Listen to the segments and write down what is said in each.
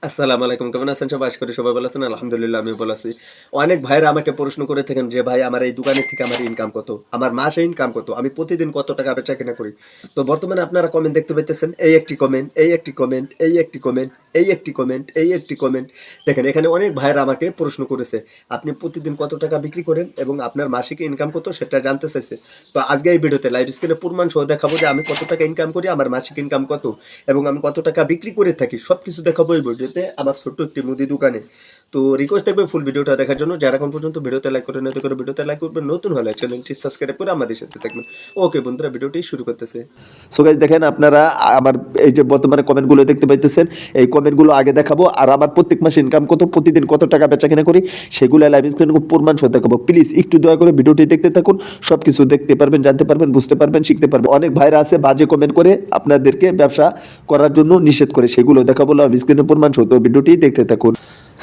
আসসালামু আলাইকুম। কেমন আছেন সবাই? আশা করি সবাই ভালো আছেন। আলহামদুলিল্লাহ আমিও ভালো আছি। অনেক ভাইয়েরা আমাকে প্রশ্ন করে থাকেন যে, "ভাই আমার এই দোকানের থেকে আমার ইনকাম কত? আমার মাসে ইনকাম কত? আমি প্রতিদিন কত টাকা বেচা-কেনা করি?" তো বর্তমানে আপনারা কমেন্ট দেখতে পাইতেছেন। এই একটি কমেন্ট, এই একটি কমেন্ট, এই একটি কমেন্ট, এই একটি কমেন্ট, এই একটি কমেন্ট। দেখেন এখানে অনেক ভাইয়েরা আমাকে প্রশ্ন করেছে। আপনি প্রতিদিন কত টাকা বিক্রি করেন এবং আপনার মাসিক ইনকাম কত সেটা জানতে চাইছে। তো আজকে এই ভিডিওতে লাইভ স্ক্রিনে প্রমাণ সহ দেখাবো যে আমি কত টাকা ইনকাম করি, আমার মাসিক ইনকাম কত এবং আমি কত টাকা বিক্রি করে থাকি। সবকিছু দেখাবো এই ভিডিওতে আমার ছোট্ট একটি মুদি দোকানে। তো রিকোয়েস্ট থাকবে ফুল ভিডিওটা দেখার জন্য। যারা এখন পর্যন্ত ভিডিওতে লাইক করে নয়তো করে ভিডিওতে লাইক করবেন, নতুন হলে চ্যানেলটি সাবস্ক্রাইব করে আমাদের সাথে থাকবেন। ওকে বন্ধুরা ভিডিওটি শুরু করতেছে। সো গাইস দেখেন আপনারা আমার এই যে বর্তমানে কমেন্টগুলো দেখতে পাইতেছেন, এই কমেন্টগুলো আগে দেখাবো আর আমার প্রত্যেক মাসে ইনকাম কত, প্রতিদিন কত টাকা বেচাকেনা করি সেগুলো লাইভ স্ক্রিনে প্রমাণ সহ দেখাবো। প্লিজ একটু দয়া করে ভিডিওটি দেখতে থাকুন, সবকিছু দেখতে পারবেন, জানতে পারবেন, বুঝতে পারবেন, শিখতে পারবেন। অনেক ভাইরা আছে বাজে কমেন্ট করে আপনাদেরকে ব্যবসা করার জন্য নিষেধ করে, সেগুলো দেখাবো লাইভ স্ক্রিনে প্রমাণ সহ। তো ভিডিওটি দেখতে থাকুন।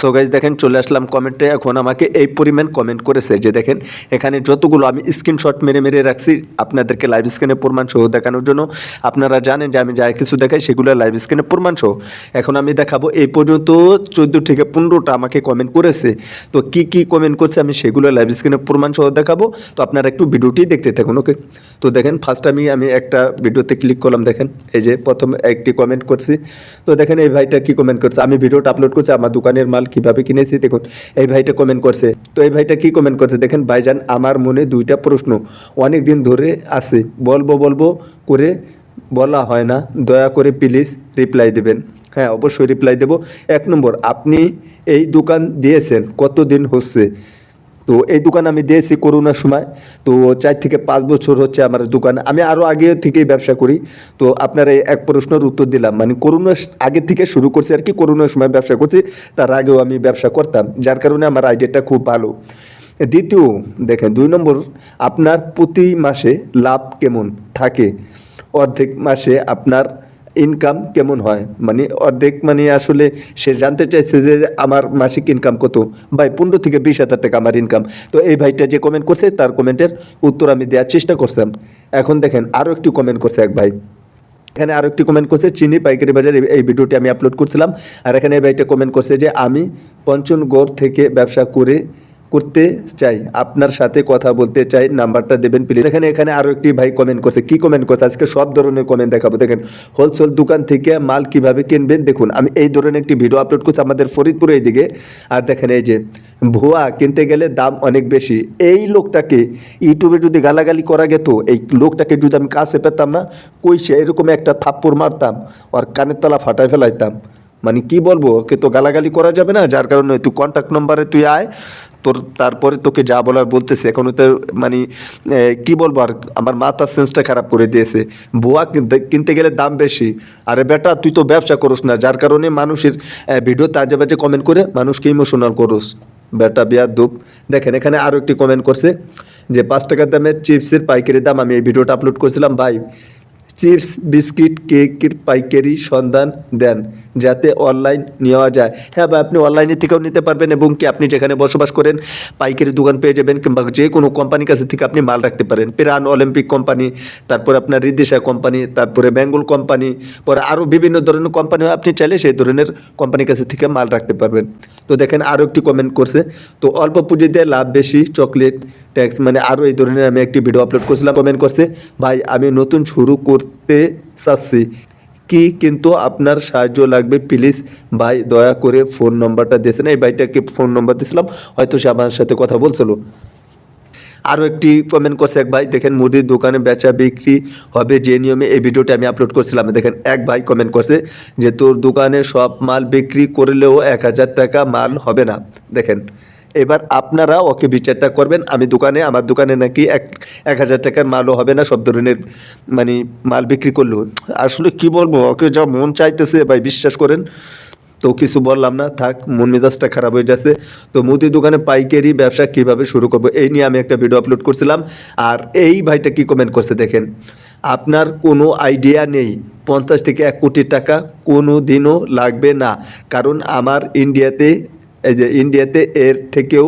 সো গাইজ দেখেন চলে আসলাম কমেন্টে। এখন আমাকে এই পরিমাণ কমেন্ট করেছে যে দেখেন এখানে যতগুলো আমি স্ক্রিনশট মেরে মেরে রাখছি আপনাদেরকে লাইভ স্ক্রিনে প্রমাণ সহ দেখানোর জন্য। আপনারা জানেন যে আমি যা কিছু দেখাই সেগুলো লাইভ স্ক্রিনে প্রমাণ সহ। এখন আমি দেখাবো। এই পর্যন্ত 14 থেকে 15টা আমাকে কমেন্ট করেছে। তো কি কি কমেন্ট করছে আমি সেগুলো লাইভ স্ক্রিনে প্রমাণ সহ দেখাবো। তো আপনারা একটু ভিডিওটি দেখতে থাকুন। ওকে, তো দেখেন ফার্স্ট আমি একটা ভিডিওতে ক্লিক করলাম। দেখেন এই যে প্রথম একটি কমেন্ট করছি। তো দেখেন এই ভাইটা কি কমেন্ট করছে, আমি ভিডিওটা আপলোড করছি আমার দোকানের মাল কিভাবে কিনেছি। দেখুন এই ভাইটা কমেন্ট করছে। তো এই ভাইটা কি কমেন্ট করছে দেখেন, ভাইজান আমার মনে দুইটা প্রশ্ন অনেক দিন ধরে আছে, বলবো বলবো করে বলা হয় না, দয়া করে প্লিজ রিপ্লাই দেবেন। হ্যাঁ অবশ্যই রিপ্লাই দেবো। 1 নম্বর, আপনি এই দোকান দিয়েছেন কতদিন হচ্ছে? তো এই দোকান আমি দিয়েছি করোনার সময়। তো 4 থেকে 5 বছর হচ্ছে আমার দোকান। আমি আরও আগে থেকেই ব্যবসা করি। তো আপনার এই এক প্রশ্নের উত্তর দিলাম, মানে করোনার আগে থেকে শুরু করছি আর কি, করোনার সময় ব্যবসা করছি, তার আগেও আমি ব্যবসা করতাম, যার কারণে আমার আইডিয়াটা খুব ভালো। দ্বিতীয় দেখেন 2 নম্বর, আপনার প্রতি মাসে লাভ কেমন থাকে? অর্ধেক মাসে আপনার ইনকাম কেমন হয়? মানে অর্ধেক মানে আসলে সে জানতে চাইছে যে আমার মাসিক ইনকাম কত। ভাই 15 থেকে 20 হাজার টাকা আমার ইনকাম। তো এই ভাইটা যে কমেন্ট করছে তার কমেন্টের উত্তর আমি দেওয়ার চেষ্টা করছিলাম। এখন দেখেন আরও একটি কমেন্ট করছে এক ভাই। এখানে আরও একটি কমেন্ট করছে, চিনি পাইকারি বাজার, এই ভিডিওটি আমি আপলোড করছিলাম। আর এখানে এই ভাইটা কমেন্ট করছে যে আমি পঞ্চনগড় থেকে ব্যবসা করতে চাই, আপনার সাথে কথা বলতে চাই, নাম্বারটা দেবেন প্লিজ। এখানে আরও একটি ভাই কমেন্ট করছে। কি কমেন্ট করছে আজকে সব ধরনের কমেন্ট দেখাবো। দেখেন হোলসেল দোকান থেকে মাল কিভাবে কিনবেন। দেখুন আমি এই ধরনের একটি ভিডিও আপলোড করছি আমাদের ফরিদপুর এই দিকে। আর দেখেন এই যে ভুয়া কিনতে গেলে দাম অনেক বেশি, এই লোকটাকে ইউটিউবে যদি গালাগালি করা যেত, এই লোকটাকে যদি আমি কাছে পেতাম না, কইসে এরকম একটা থাপ্পড় মারতাম, আর কানের তলা ফাটায় ফেলাইতাম। মানে কি বলবো, ওকে তো গালাগালি করা যাবে না, যার কারণে তুই কন্ট্যাক্ট নম্বরে তুই আয়, তোর তারপরে তোকে যা বলার বলতেছে। এখন তো মানে কি বলবো আর, আমার মাথার সেন্সটা খারাপ করে দিয়েছে। ভুয়া কিনতে গেলে দাম বেশি, আরে বেটা তুই তো ব্যবসা করস না, যার কারণে মানুষের ভিডিওতে আজে বাজে কমেন্ট করে মানুষকে ইমোশনাল করস, বেটা বিয়াদ্দুপ। দেখেন এখানে আরও একটি কমেন্ট করছে যে 5 টাকা দামের চিপসের পাইকারি দাম, আমি এই ভিডিওটা আপলোড করেছিলাম। ভাই চিপস বিস্কিট কেকের পাইকারি সন্ধান দেন যাতে অনলাইন নেওয়া যায়। হ্যাঁ ভাই আপনি অনলাইনে থেকেও নিতে পারবেন এবং কি আপনি যেখানে বসবাস করেন পাইকারি দোকান পেয়ে যাবেন, কিংবা যে কোনো কোম্পানির কাছে থেকে আপনি মাল রাখতে পারেন। প্রাণ অলিম্পিক কোম্পানি, তারপরে আপনার রিদিশা কোম্পানি, তারপরে বেঙ্গল কোম্পানি, পরে আরও বিভিন্ন ধরনের কোম্পানি হয়, আপনি চাইলে সেই ধরনের কোম্পানির কাছে থেকে মাল রাখতে পারবেন। তো দেখেন আরও একটি কমেন্ট করছে, তো অল্প পুঁজিতে লাভ বেশি, চকলেট ট্যাক্স, মানে আরও এই ধরনের আমি একটি ভিডিও আপলোড করছিলাম। কমেন্ট করছে, ভাই আমি নতুন শুরু করতে চাচ্ছি কি, কিন্তু আপনার সাহায্য লাগবে প্লিজ ভাই, দয়া করে ফোন নম্বরটা দিয়েছেন। এই ভাইটাকে ফোন নম্বর দিয়েছিলাম, হয়তো সে আমার সাথে কথা বলছিল। আরও একটি কমেন্ট করছে এক ভাই, দেখেন মুদির দোকানে বেচা বিক্রি হবে যে নিয়মে, এই ভিডিওটি আমি আপলোড করছিলাম। দেখেন এক ভাই কমেন্ট করছে যে তোর দোকানে সব মাল বিক্রি করলেও 1,000 টাকা মাল হবে না। দেখেন এবার আপনারা ওকে বিচারটা করবেন। আমার দোকানে নাকি 1,000 টাকার মালও হবে না, সব ধরনের মানে মাল বিক্রি করলেও। আসলে কি বলবো, ওকে যা মন চাইতেছে ভাই বিশ্বাস করেন। তো কিছু বললাম না, থাক, মন মেজাজটা খারাপ হয়ে যাচ্ছে। তো মুদি দোকানে পাইকারি ব্যবসা কিভাবে শুরু করব, এই নিয়ে আমি একটা ভিডিও আপলোড করছিলাম। আর এই ভাইটা কি কমেন্ট করছে দেখেন, আপনার কোনো আইডিয়া নেই, 50 থেকে 1 কোটি টাকা কোনো দিনও লাগবে না, কারণ আমার ইন্ডিয়াতে এর থেকেও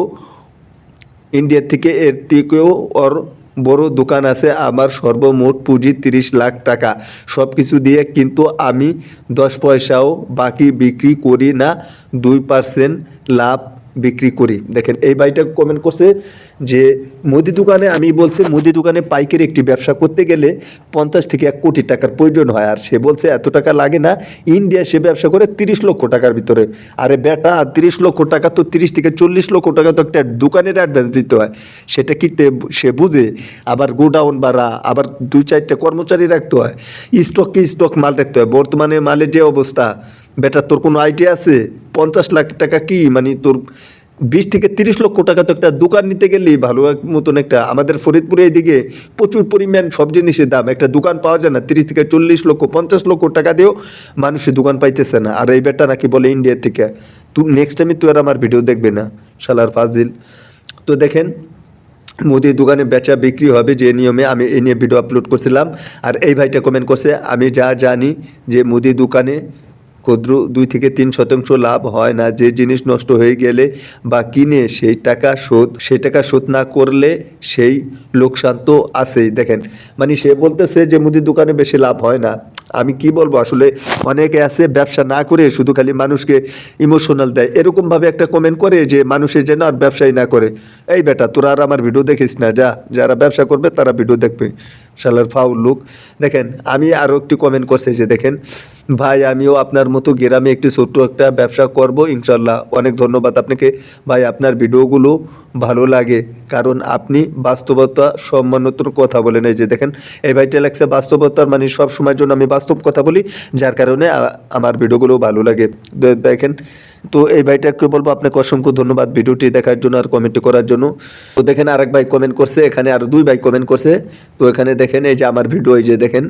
ওর বড় দোকান আছে, আমার সর্বমোট পুঁজি 30 লাখ টাকা, সব কিছু দিয়ে কিন্তু আমি 10 পয়সাও বাকি বিক্রি করি না, 2% লাভ বিক্রি করি। দেখেন এই ভাইটা কমেন্ট করছে যে মুদি দোকানে, আমি বলছে মুদি দোকানে পাইকারি একটি ব্যবসা করতে গেলে 50 থেকে 1 কোটি টাকার প্রয়োজন হয়, আর সে বলছে এত টাকা লাগে না, ইন্ডিয়া সে ব্যবসা করে 30 লক্ষ টাকার ভিতরে। আরে বেটা, 30 লক্ষ টাকা তো 30 থেকে 40 লক্ষ টাকা তো একটা দোকানের অ্যাডভান্স দিতে হয়, সেটা কি সে বুঝে? আবার গোডাউন ভাড়া, আবার 2-4টা কর্মচারী রাখতে হয়, স্টক মাল রাখতে হয়। বর্তমানে মালের যে অবস্থা, বেটা তোর কোনো আইডিয়া আছে? 50 লাখ টাকা কি মানে তোর 20 থেকে 30 লক্ষ টাকা তো একটা দোকান নিতে গেলেই ভালো মতন একটা, আমাদের ফরিদপুরে এইদিকে প্রচুর পরিমাণ সব জিনিসের দাম, একটা দোকান পাওয়া যায় না। 30 থেকে 40 লক্ষ 50 লক্ষ টাকা দিয়েও মানুষের দোকান পাইতেছে না, আর এই বেটা নাকি বলে ইন্ডিয়া থেকে। তুই নেক্সট টাইমে তুই আর আমার ভিডিও দেখবে না, শালার ফাজিল। তো দেখেন মুদির দোকানে বেচা বিক্রি হবে যে নিয়মে, আমি এই নিয়ে ভিডিও আপলোড করছিলাম। আর এই ভাইটা কমেন্ট করছে, আমি যা জানি যে মুদির দোকানে ক্ষুদ্র 2 থেকে 3 শতাংশ লাভ হয় না, যে জিনিস নষ্ট হয়ে গেলে বা কিনে সেই টাকা শোধ না করলে সেই লোকসান তো আছেই। দেখেন মানে সে বলতেছে যে মুদির দোকানে বেশি লাভ হয় না। আমি কি বলবো, আসলে অনেকে আছে ব্যবসা না করে শুধু খালি মানুষকে ইমোশনাল দেয়, এরকমভাবে একটা কমেন্ট করে যে মানুষের যেন আর ব্যবসাই না করে। এই বেটা তোরা আর আমার ভিডিও দেখিস না, যা, যারা ব্যবসা করবে তারা ভিডিও দেখবে, শালার ফাউল লোক। দেখেন আমি আরও একটি কমেন্ট করছি যে দেখেন ভাই, আমিও আপনার মতো গ্রামে একটি ছোট্ট একটা ব্যবসা করব ইনশাল্লাহ। অনেক ধন্যবাদ আপনাকে ভাই, আপনার ভিডিওগুলো ভালো লাগে কারণ আপনি বাস্তবতা সম্মানতর কথা বলেন। এই যে দেখেন এই ভাইটা লাগছে বাস্তবতার, মানে সব সময়ের জন্য আমি বাস্তব কথা বলি, যার কারণে আমার ভিডিওগুলো ভালো লাগে। দেখেন তো এই ভাইটাকে বলবো আপনাকে অসংখ্য ধন্যবাদ ভিডিওটি দেখার জন্য আর কমেন্ট করার জন্য। তো দেখেন আরেক ভাই কমেন্ট করছে, এখানে আরও 2 ভাই কমেন্ট করছে। তো এখানে দেখেন এই যে আমার ভিডিও, এই যে দেখেন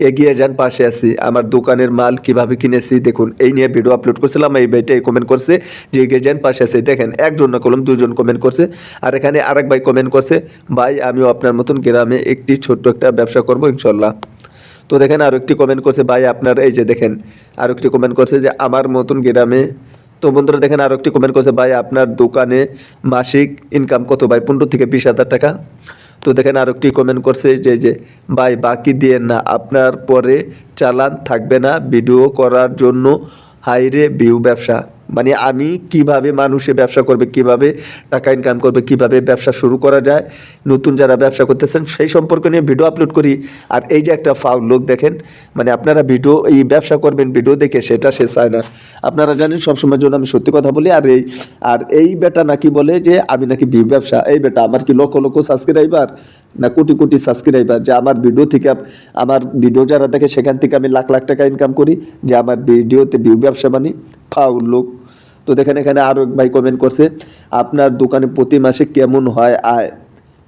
এগিয়ে যান পাশে আছি, আমার দোকানের মাল কিভাবে কিনেছি দেখুন, এই নিয়ে ভিডিও আপলোড করছিলাম। এই ভাইটাই কমেন্ট করছে যে এগিয়ে যান পাশে আছি। দেখেন একজন না কলম 2জন কমেন্ট করছে। আর এখানে আরেক ভাই কমেন্ট করছে, ভাই আমিও আপনার মতন গ্রামে একটি ছোট্ট একটা ব্যবসা করবো ইনশাল্লাহ। তো দেখেন আরও একটি কমেন্ট করছে, ভাই আপনার, এই যে দেখেন আরও একটি কমেন্ট করছে যে আমার মতন গ্রামে। তো বন্ধুরা দেখেন আরও একটি কমেন্ট করছে, ভাই আপনার দোকানে মাসিক ইনকাম কত? ভাই 15 থেকে 20 হাজার টাকা। তো দেখেন আরও একটি কমেন্ট করছে যে ভাই বাকি দিয়ে না, আপনার পরে চালান থাকবে না ভিডিও করার জন্য, হাইরে ভিউ ব্যবসা। মানে আমি কিভাবে মানুষে ব্যবসা করবে, কিভাবে টাকা ইনকাম করবে, কিভাবে ব্যবসা শুরু করা যায়, নতুন যারা ব্যবসা করতেছেন সেই সম্পর্কে নিয়ে ভিডিও আপলোড করি। আর এই যে একটা ফাউল লোক দেখেন, মানে আপনারা ভিডিও এই ব্যবসা করবেন ভিডিও দেখে, সেটা সে চায় না। আপনারা জানেন সবসময়ের জন্য আমি সত্যি কথা বলি। আর এই বেটা নাকি বলে যে আমি নাকি ভিউ ব্যবসা। এই বেটা আমার কি লক্ষ লক্ষ সাবস্ক্রাইবার না কোটি কোটি সাবস্ক্রাইবার, যে আমার ভিডিও থেকে আমার ভিডিও যারা দেখে সেখান থেকে আমি লাখ লাখ টাকা ইনকাম করি, যে আমার ভিডিওতে ভিউ ব্যবসা বানি? ফাউল লোক। তো দেখেন এখানে আরও এক ভাই কমেন্ট করছে, আপনার দোকানে প্রতি মাসে কেমন হয় আয়?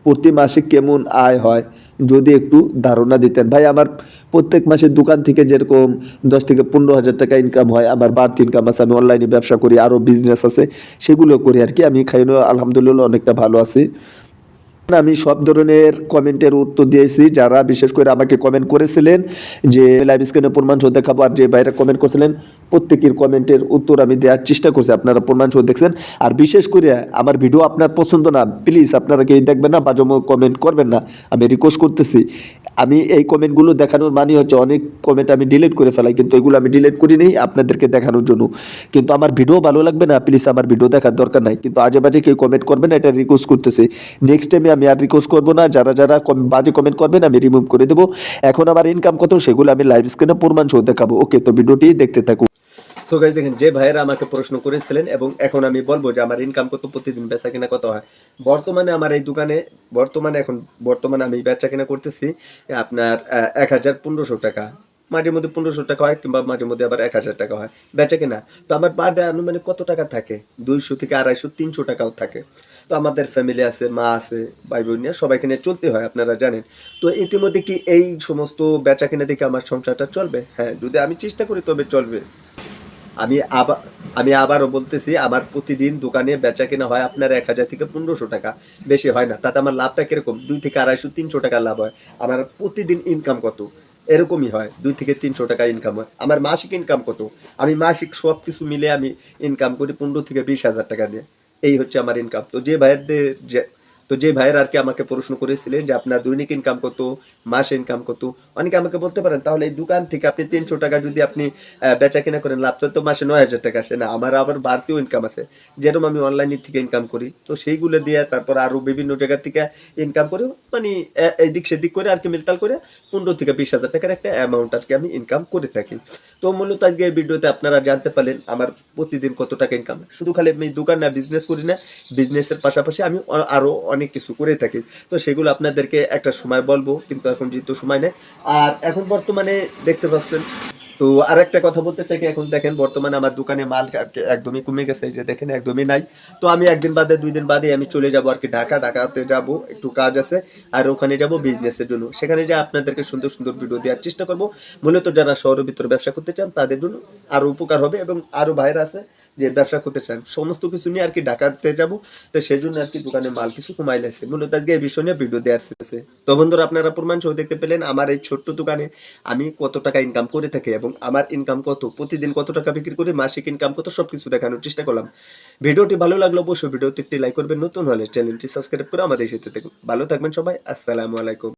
প্রতি মাসে কেমন আয় হয় যদি একটু ধারণা দিতেন। ভাই আমার প্রত্যেক মাসে দোকান থেকে যেরকম 10 থেকে 15 হাজার টাকা ইনকাম হয়, আমার বাড়তি ইনকাম আছে, আমি অনলাইনে ব্যবসা করি, আরও বিজনেস আছে, সেগুলো করি আর কি। আমি খাইনো আলহামদুলিল্লাহ অনেকটা ভালো আছি। আমি সব ধরনের কমেন্টের উত্তর দিয়েছি, যারা বিশেষ করে আমাকে কমেন্ট করেছিলেন যে লাইভ স্ক্রিনে প্রমাণ সহ দেখাবো, আর যে বাইরে কমেন্ট করেছিলেন প্রত্যেকের কমেন্টের উত্তর আমি দেওয়ার চেষ্টা করছি, আপনারা প্রমাণ সহ দেখছেন। আর বিশেষ করে আমার ভিডিও আপনার পছন্দ না, প্লিজ আপনারা কেউ দেখবেন না, বাজে কমেন্ট করবেন না, আমি রিকোয়েস্ট করতেছি। আমি এই কমেন্টগুলো দেখানোর মানে হচ্ছে অনেক কমেন্ট আমি ডিলিট করে ফেলাই, কিন্তু এগুলো আমি ডিলিট করি নেই আপনাদেরকে দেখানোর জন্য। কিন্তু আমার ভিডিও ভালো লাগবে না, প্লিজ আমার ভিডিও দেখার দরকার নাই, কিন্তু আজে বাজে কেউ কমেন্ট করবেন, এটা রিকোয়েস্ট করতেছি। নেক্সট টাইমে আমি আর রিকোয়েস্ট করবো না, যারা যারা বাজে কমেন্ট করবেন আমি রিমুভ করে দেবো। এখন আমার ইনকাম কত সেগুলো আমি লাইভ স্ক্রিনে প্রমাণ সহ দেখাবো। ওকে, তো ভিডিওটি দেখতে থাকুন। সো গাইস দেখেন যে ভাইয়েরা আমাকে প্রশ্ন করেছিলেন, এবং এখন আমি বলবো যে আমার ইনকাম কত, প্রতিদিন বেচা কিনা কত হয়। বর্তমানে আমার এই দোকানে বর্তমানে আমি বেচা কিনা করতেছি আপনার 1,1500 টাকা। মাঝে মধ্যে 1500 টাকা হয়, কিংবা মাঝে মধ্যে আবার 1,000 টাকা হয় বেচা কিনা। তো আমার পার ডে আনুমানিক কত টাকা থাকে? 200 থেকে 250, 300 টাকাও থাকে। তো আমাদের ফ্যামিলি আছে, মা আছে, ভাই বোন নিয়ে সবাইকে নিয়ে চলতে হয়, আপনারা জানেন। তো ইতিমধ্যে কি এই সমস্ত বেচা কিনা দেখে আমার সংসারটা চলবে? হ্যাঁ, যদি আমি চেষ্টা করি তবে চলবে। আমি আবার আমি আবারও বলতেছি, আমার প্রতিদিন দোকানে বেচা কেনা হয় আপনার 1,000 থেকে 1,500 টাকা, বেশি হয় না। তাতে আমার লাভটা কিরকম? 2 থেকে 250, 300 টাকা লাভ হয়। আমার প্রতিদিন ইনকাম কত? এরকমই হয়, 2 থেকে 300 টাকা ইনকাম হয়। আমার মাসিক ইনকাম কত? আমি মাসিক সব কিছু মিলে আমি ইনকাম করি 15 থেকে 20 হাজার টাকা দিয়ে। এই হচ্ছে আমার ইনকাম। তো যে ভাইয়াদের তো যে ভাইয়ের আর কি আমাকে প্রশ্ন করেছিলেন যে আপনার দৈনিক ইনকাম কত, মাসে ইনকাম কত, অনেকে আমাকে বলতে পারেন তাহলে এই দোকান থেকে আপনি 300 টাকা যদি আপনি বেচা কিনা করেন, লাভ তো মাসে 9,000 টাকা আসে না। আমার আবার বাড়তিও ইনকাম আছে, যেরকম আমি অনলাইন থেকে ইনকাম করি, তো সেইগুলো দিয়ে তারপর আরো বিভিন্ন জায়গা থেকে ইনকাম করে, মানে এদিক সেদিক করে আর কি মিলতাল করে 15 থেকে 20,000 টাকার একটা অ্যামাউন্ট আর কি আমি ইনকাম করে থাকি। তো মূলত আজকে এই ভিডিওতে আপনারা জানতে পারলেন আমার প্রতিদিন কত টাকা ইনকাম। শুধু খালি আমি দোকান না বিজনেস করি না, বিজনেসের পাশাপাশি আমি আরো অনেক কিছু করে থাকি। তো সেগুলো আপনাদেরকে একটা সময় বলবো, কিন্তু এখন যেহেতু সময় নেই। আর এখন বর্তমানে দেখতে পাচ্ছেন, তো আর একটা কথা বলতে চাই কি, এখন দেখেন বর্তমানে আমার দোকানে মাল আর কি একদমই কমে গেছে, এই যে দেখেন একদমই নাই। তো আমি একদিন বাদে 2 দিন বাদে আমি চলে যাব আর কি ঢাকাতে যাব, একটু কাজ আছে, আর ওখানে যাব বিজনেসের জন্য। সেখানে যে আপনাদেরকে সুন্দর সুন্দর ভিডিও দেওয়ার চেষ্টা করব, মূলত যারা শহরের ভিতরে ব্যবসা করতে চান তাদের জন্য আরো উপকার হবে, এবং আরো ভাইরা আছে যে ব্যবসা করতে চান, সমস্ত কিছু নিয়ে আর কি ঢাকাতে যাব। তো সেই জন্য আর কি দোকানে মাল কিছু কমাই লাগছে, মূলত আজকে এই বিষয় নিয়ে ভিডিও দেওয়ার আছে। তো বন্ধুরা, আপনারা প্রমাণ সহ দেখতে পেলেন আমার এই ছোট্ট দোকানে আমি কত টাকা ইনকাম করে থাকি, এবং আমার ইনকাম কত, প্রতিদিন কত টাকা বিক্রি করে, মাসিক ইনকাম কত, সবকিছু দেখানোর চেষ্টা করলাম। ভিডিওটি ভালো লাগলো অবশ্যই ভিডিওতে একটি লাইক করবেন, নতুন হলে চ্যানেলটি সাবস্ক্রাইব করে আমাদের সাথে থাকুন। ভালো থাকবেন সবাই, আসসালামু আলাইকুম।